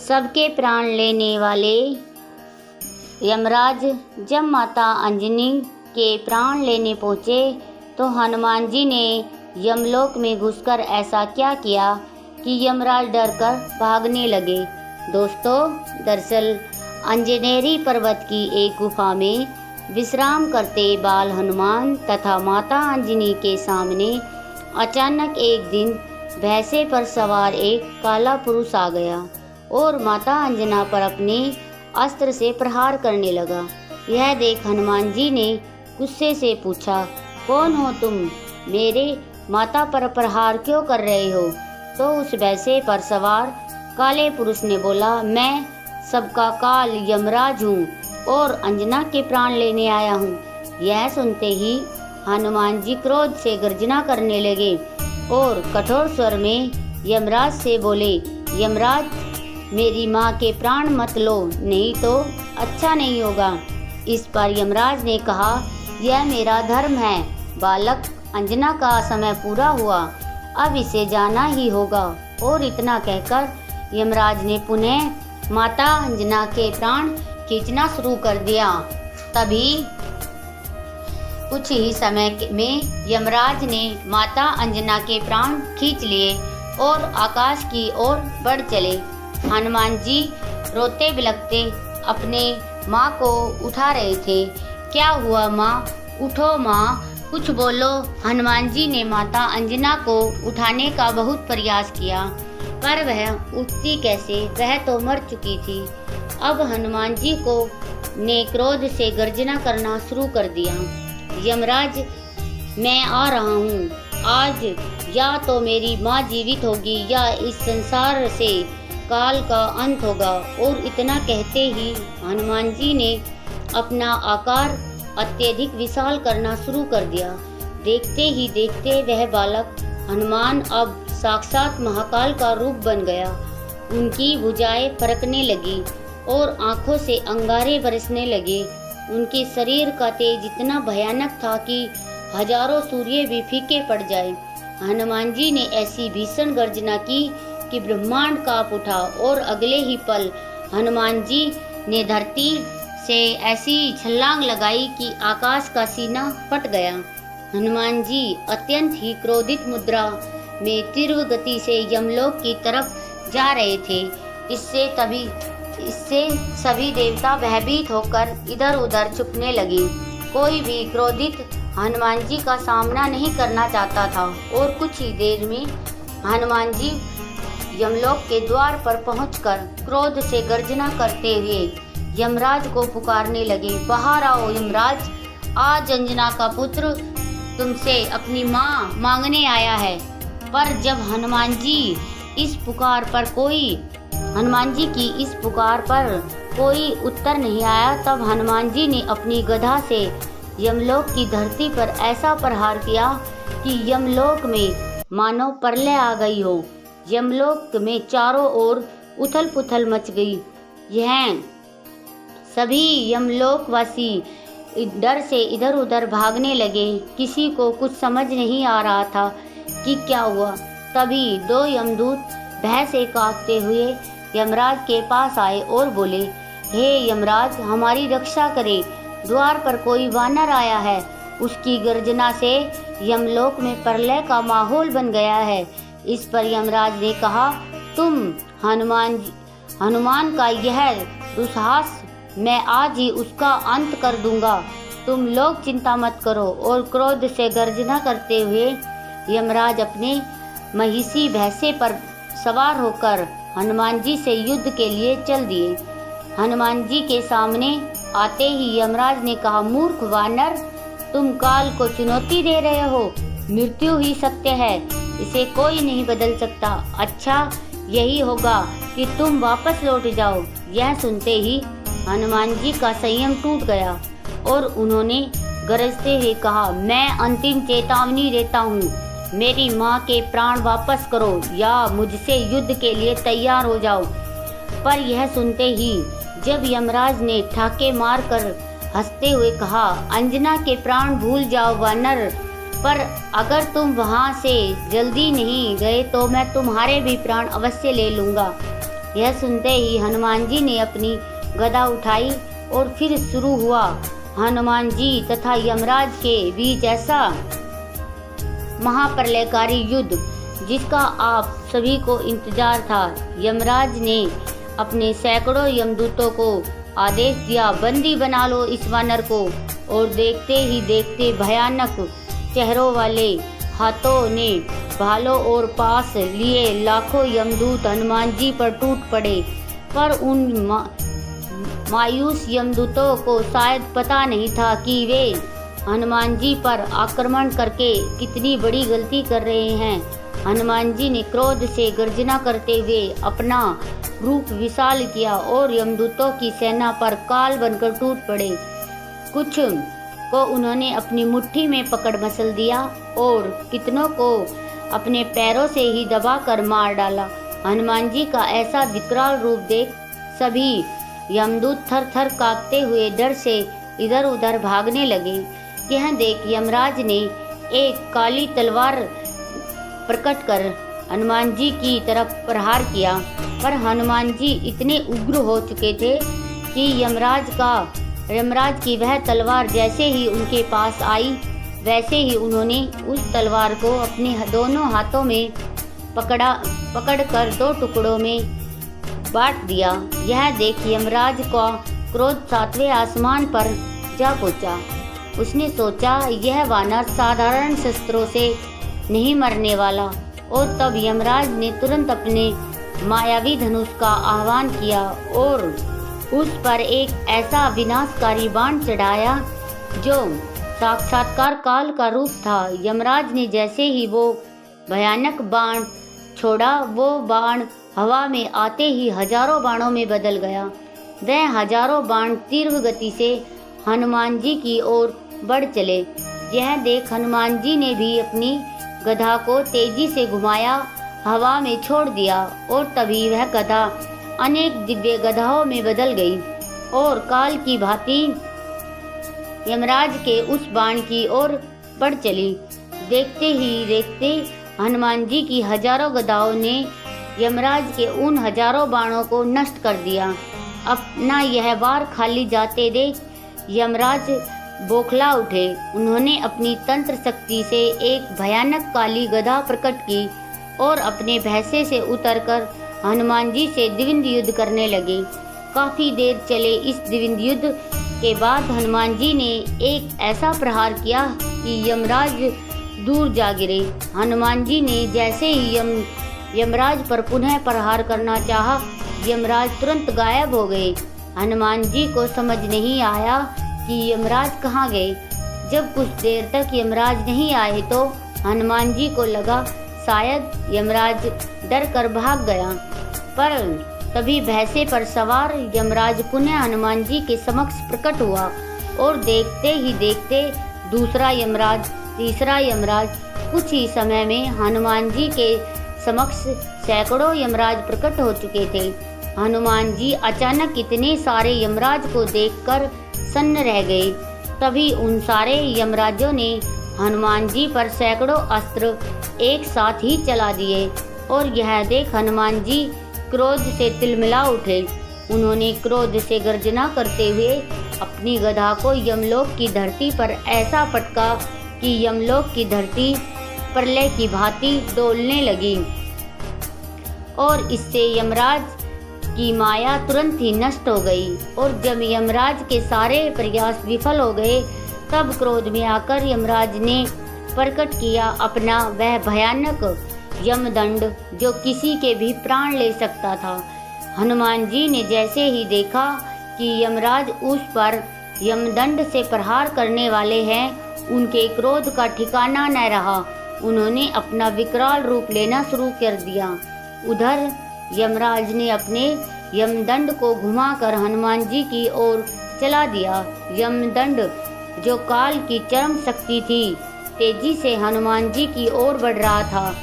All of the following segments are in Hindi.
सबके प्राण लेने वाले यमराज जब माता अंजनी के प्राण लेने पहुँचे तो हनुमान जी ने यमलोक में घुसकर ऐसा क्या किया कि यमराज डरकर भागने लगे। दोस्तों, दरअसल अंजनेरी पर्वत की एक गुफा में विश्राम करते बाल हनुमान तथा माता अंजनी के सामने अचानक एक दिन भैंसे पर सवार एक काला पुरुष आ गया और माता अंजना पर अपने अस्त्र से प्रहार करने लगा। यह देख हनुमान जी ने गुस्से से पूछा, कौन हो तुम? मेरे माता पर प्रहार क्यों कर रहे हो? तो उस भैंसे पर सवार काले पुरुष ने बोला, मैं सबका काल यमराज हूँ और अंजना के प्राण लेने आया हूँ। यह सुनते ही हनुमान जी क्रोध से गर्जना करने लगे और कठोर स्वर में यमराज से बोले, यमराज, मेरी माँ के प्राण मत लो, नहीं तो अच्छा नहीं होगा। इस पर यमराज ने कहा, यह मेरा धर्म है बालक, अंजना का समय पूरा हुआ, अब इसे जाना ही होगा। और इतना कहकर यमराज ने पुनः माता अंजना के प्राण खींचना शुरू कर दिया। तभी कुछ ही समय में यमराज ने माता अंजना के प्राण खींच लिए और आकाश की ओर बढ़ चले। हनुमान जी रोते बिलखते अपने माँ को उठा रहे थे। क्या हुआ माँ? उठो माँ, कुछ बोलो। हनुमान जी ने माता अंजना को उठाने का बहुत प्रयास किया पर वह उठती कैसे, वह तो मर चुकी थी। अब हनुमान जी को ने क्रोध से गर्जना करना शुरू कर दिया। यमराज, मैं आ रहा हूँ, आज या तो मेरी माँ जीवित होगी या इस संसार से काल का अंत होगा। और इतना कहते ही हनुमान जी ने अपना आकार अत्यधिक विशाल करना शुरू कर दिया। देखते ही देखते वह बालक हनुमान अब साक्षात महाकाल का रूप बन गया। उनकी भुजाएं फड़कने लगी और आंखों से अंगारे बरसने लगे। उनके शरीर का तेज इतना भयानक था कि हजारों सूर्य भी फीके पड़ जाए। हनुमान जी ने ऐसी भीषण गर्जना की कि ब्रह्मांड कांप उठा और अगले ही पल हनुमान जी ने धरती से ऐसी छलांग लगाई कि आकाश का सीना फट गया। हनुमान जी अत्यंत ही क्रोधित मुद्रा में तीव्र गति से यमलोक की तरफ जा रहे थे। इससे सभी देवता भयभीत होकर इधर उधर छुपने लगे। कोई भी क्रोधित हनुमान जी का सामना नहीं करना चाहता था और कुछ ही देर में हनुमान जी यमलोक के द्वार पर पहुंचकर क्रोध से गर्जना करते हुए यमराज को पुकारने लगे, बाहर आओ यमराज, आज अंजना का पुत्र तुमसे अपनी माँ मांगने आया है। पर जब हनुमान जी की इस पुकार पर कोई उत्तर नहीं आया, तब हनुमान जी ने अपनी गदा से यमलोक की धरती पर ऐसा प्रहार किया कि यमलोक में मानो प्रलय आ गई हो। यमलोक में चारों ओर उथल पुथल मच गई। यह सभी यमलोकवासी डर से इधर उधर भागने लगे। किसी को कुछ समझ नहीं आ रहा था कि क्या हुआ। तभी दो यमदूत भय से कांपते हुए यमराज के पास आए और बोले, हे यमराज, हमारी रक्षा करे, द्वार पर कोई वानर आया है, उसकी गर्जना से यमलोक में प्रलय का माहौल बन गया है। इस पर यमराज ने कहा, तुम हनुमान का यह दुस्साहस मैं आज ही उसका अंत कर दूंगा। तुम लोग चिंता मत करो। और क्रोध से गर्जना करते हुए यमराज अपने महिषी भैंसे पर सवार होकर हनुमान जी से युद्ध के लिए चल दिए। हनुमान जी के सामने आते ही यमराज ने कहा, मूर्ख वानर, तुम काल को चुनौती दे रहे हो। मृत्यु ही सत्य है, इसे कोई नहीं बदल सकता। अच्छा यही होगा कि तुम वापस लौट जाओ। यह सुनते ही हनुमान जी का संयम टूट गया और उन्होंने गरजते हुए कहा, मैं अंतिम चेतावनी देता हूँ, मेरी माँ के प्राण वापस करो या मुझसे युद्ध के लिए तैयार हो जाओ। पर यह सुनते ही जब यमराज ने ठाके मारकर हंसते हुए कहा, अंजना के प्राण भूल जाओ वानर, पर अगर तुम वहाँ से जल्दी नहीं गए तो मैं तुम्हारे भी प्राण अवश्य ले लूँगा। यह सुनते ही हनुमान जी ने अपनी गदा उठाई और फिर शुरू हुआ हनुमान जी तथा यमराज के बीच ऐसा महाप्रलयकारी युद्ध जिसका आप सभी को इंतजार था। यमराज ने अपने सैकड़ों यमदूतों को आदेश दिया, बंदी बना लो इस वानर को। और देखते ही देखते भयानक चेहरों वाले हाथों ने भालों और पास लिए लाखों यमदूत हनुमान जी पर टूट पड़े। पर उन मायूस यमदूतों को शायद पता नहीं था कि वे हनुमान जी पर आक्रमण करके कितनी बड़ी गलती कर रहे हैं। हनुमान जी ने क्रोध से गर्जना करते हुए अपना रूप विशाल किया और यमदूतों की सेना पर काल बनकर टूट पड़े। कुछ को उन्होंने अपनी मुट्ठी में पकड़ मसल दिया और कितनों को अपने पैरों से ही दबाकर मार डाला। हनुमान जी का ऐसा विकराल रूप देख सभी यमदूत थर थर कांपते हुए डर से इधर उधर भागने लगे। यह देख यमराज ने एक काली तलवार प्रकट कर हनुमान जी की तरफ प्रहार किया, पर हनुमान जी इतने उग्र हो चुके थे कि यमराज की वह तलवार जैसे ही उनके पास आई वैसे ही उन्होंने उस तलवार को अपने दोनों हाथों में पकड़कर दो टुकड़ों में बांट दिया। यह देख यमराज का क्रोध सातवें आसमान पर जा पहुंचा। उसने सोचा यह वानर साधारण शस्त्रों से नहीं मरने वाला, और तब यमराज ने तुरंत अपने मायावी धनुष का आह्वान किया और उस पर एक ऐसा विनाशकारी बाण चढ़ाया जो साक्षात्कार काल का रूप था। यमराज ने जैसे ही वो भयानक बाण छोड़ा, वो बाण हवा में आते ही हजारों बाणों में बदल गया। वह हजारों बाण तीव्र गति से हनुमान जी की ओर बढ़ चले। यह देख हनुमान जी ने भी अपनी गधा को तेजी से घुमाया, हवा में छोड़ दिया और तभी वह गधा अनेक दिव्य गधाओं में बदल गई और काल की भांति यमराज के उस बाण की ओर बढ़ चली। देखते ही देखते हनुमान जी की हजारों गधाओं ने यमराज के उन हजारों बाणों को नष्ट कर दिया। अपना यह वार खाली जाते देख यमराज बौखला उठे। उन्होंने अपनी तंत्र शक्ति से एक भयानक काली गदा प्रकट की और अपने भैंसे से उतरकर हनुमान जी से द्वंद्व युद्ध करने लगे। काफी देर चले इस द्वंद्व युद्ध के बाद हनुमान जी ने एक ऐसा प्रहार किया कि यमराज दूर जा गिरे। हनुमान जी ने जैसे ही यमराज पर पुनः प्रहार करना चाहा, यमराज तुरंत गायब हो गए। हनुमान जी को समझ नहीं आया कि यमराज कहाँ गए। जब कुछ देर तक यमराज नहीं आए तो हनुमान जी को लगा शायद यमराज डर कर भाग गया, पर तभी भैंसे पर सवार यमराज पुनः हनुमान जी के समक्ष प्रकट हुआ और देखते ही देखते दूसरा यमराज, तीसरा यमराज, कुछ ही समय में हनुमान जी के समक्ष सैकड़ों यमराज प्रकट हो चुके थे। हनुमान जी अचानक इतने सारे यमराज को देखकर सन्न रह गए। तभी उन सारे यमराजों ने हनुमान जी पर सैकड़ों अस्त्र एक साथ ही चला दिए और यह देख हनुमान जी क्रोध से तिलमिला उठे। उन्होंने क्रोध से गर्जना करते हुए अपनी गदा को यमलोक की धरती पर ऐसा पटका कि यमलोक की धरती प्रलय की भांति डोलने लगी और इससे यमराज की माया तुरंत ही नष्ट हो गई। और जब यमराज के सारे प्रयास विफल हो गए तब क्रोध में आकर यमराज ने प्रकट किया अपना वह भयानक यमदंड जो किसी के भी प्राण ले सकता था। हनुमान जी ने जैसे ही देखा कि यमराज उस पर यमदंड से प्रहार करने वाले हैं, उनके क्रोध का ठिकाना न रहा। उन्होंने अपना विकराल रूप लेना शुरू कर दिया। उधर यमराज ने अपने यमदंड को घुमाकर हनुमान जी की ओर चला दिया। यमदंड जो काल की चरम शक्ति थी, तेजी से हनुमान जी की ओर बढ़ रहा था।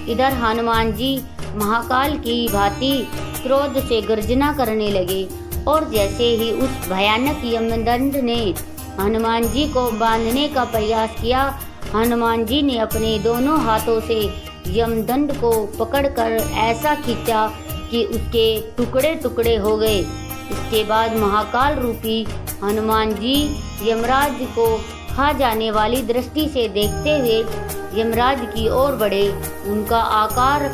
इधर हनुमान जी महाकाल की भांति क्रोध से गर्जना करने लगे और जैसे ही उस भयानक यमदंड ने हनुमान जी को बांधने का प्रयास किया, हनुमान जी ने अपने दोनों हाथों से यमदंड को पकड़कर ऐसा खींचा कि उसके टुकड़े टुकड़े हो गए। इसके बाद महाकाल रूपी हनुमान जी यमराज को खा जाने वाली दृष्टि से देखते हुए यमराज की ओर बढ़े। उनका आकार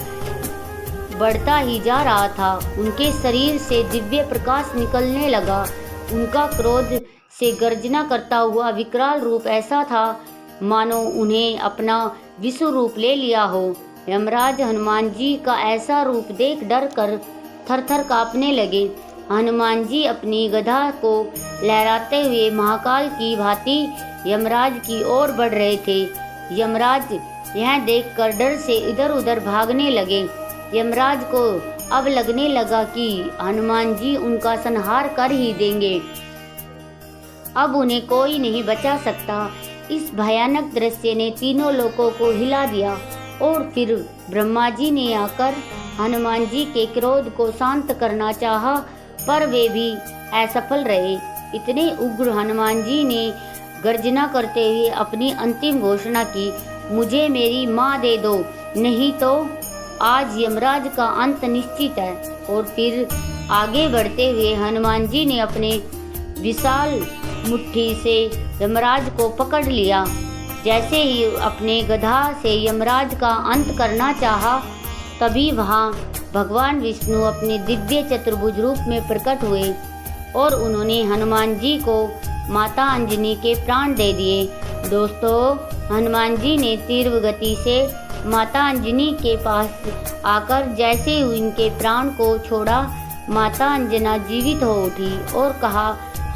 बढ़ता ही जा रहा था। उनके शरीर से दिव्य प्रकाश निकलने लगा। उनका क्रोध से गर्जना करता हुआ विकराल रूप ऐसा था मानो उन्हें अपना विश्व रूप ले लिया हो। यमराज हनुमान जी का ऐसा रूप देख डर कर थर-थर कांपने लगे। हनुमान जी अपनी गदा को लहराते हुए महाकाल की भांति यमराज की ओर बढ़ रहे थे। यमराज यह देखकर डर से इधर उधर भागने लगे। यमराज को अब लगने लगा कि हनुमान जी उनका संहार कर ही देंगे। अब उन्हें कोई नहीं बचा सकता। इस भयानक दृश्य ने तीनों लोगों को हिला दिया और फिर ब्रह्मा जी ने आकर हनुमान जी के क्रोध को शांत करना चाहा, पर वे भी असफल रहे। इतने उग्र हनुमान जी ने गर्जना करते हुए अपनी अंतिम घोषणा की, मुझे मेरी माँ दे दो, नहीं तो आज यमराज का अंत निश्चित है। और फिर आगे बढ़ते हुए हनुमान जी ने अपने विशाल मुट्ठी से यमराज को पकड़ लिया। जैसे ही अपने गदा से यमराज का अंत करना चाहा, तभी वहाँ भगवान विष्णु अपने दिव्य चतुर्भुज रूप में प्रकट हुए और उन्होंने हनुमान जी को माता अंजनी के प्राण दे दिए। दोस्तों, हनुमान जी ने तीव्र गति से माता अंजनी के पास आकर जैसे ही उनके प्राण को छोड़ा, माता अंजना जीवित हो उठी और कहा,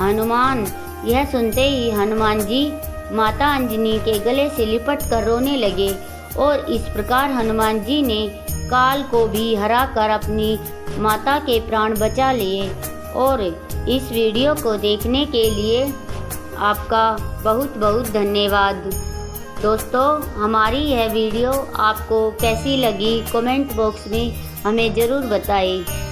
हनुमान। यह सुनते ही हनुमान जी माता अंजनी के गले से लिपट कर रोने लगे और इस प्रकार हनुमान जी ने काल को भी हराकर अपनी माता के प्राण बचा लिए। और इस वीडियो को देखने के लिए आपका बहुत बहुत धन्यवाद। दोस्तों, हमारी यह वीडियो आपको कैसी लगी कमेंट बॉक्स में हमें ज़रूर बताएं।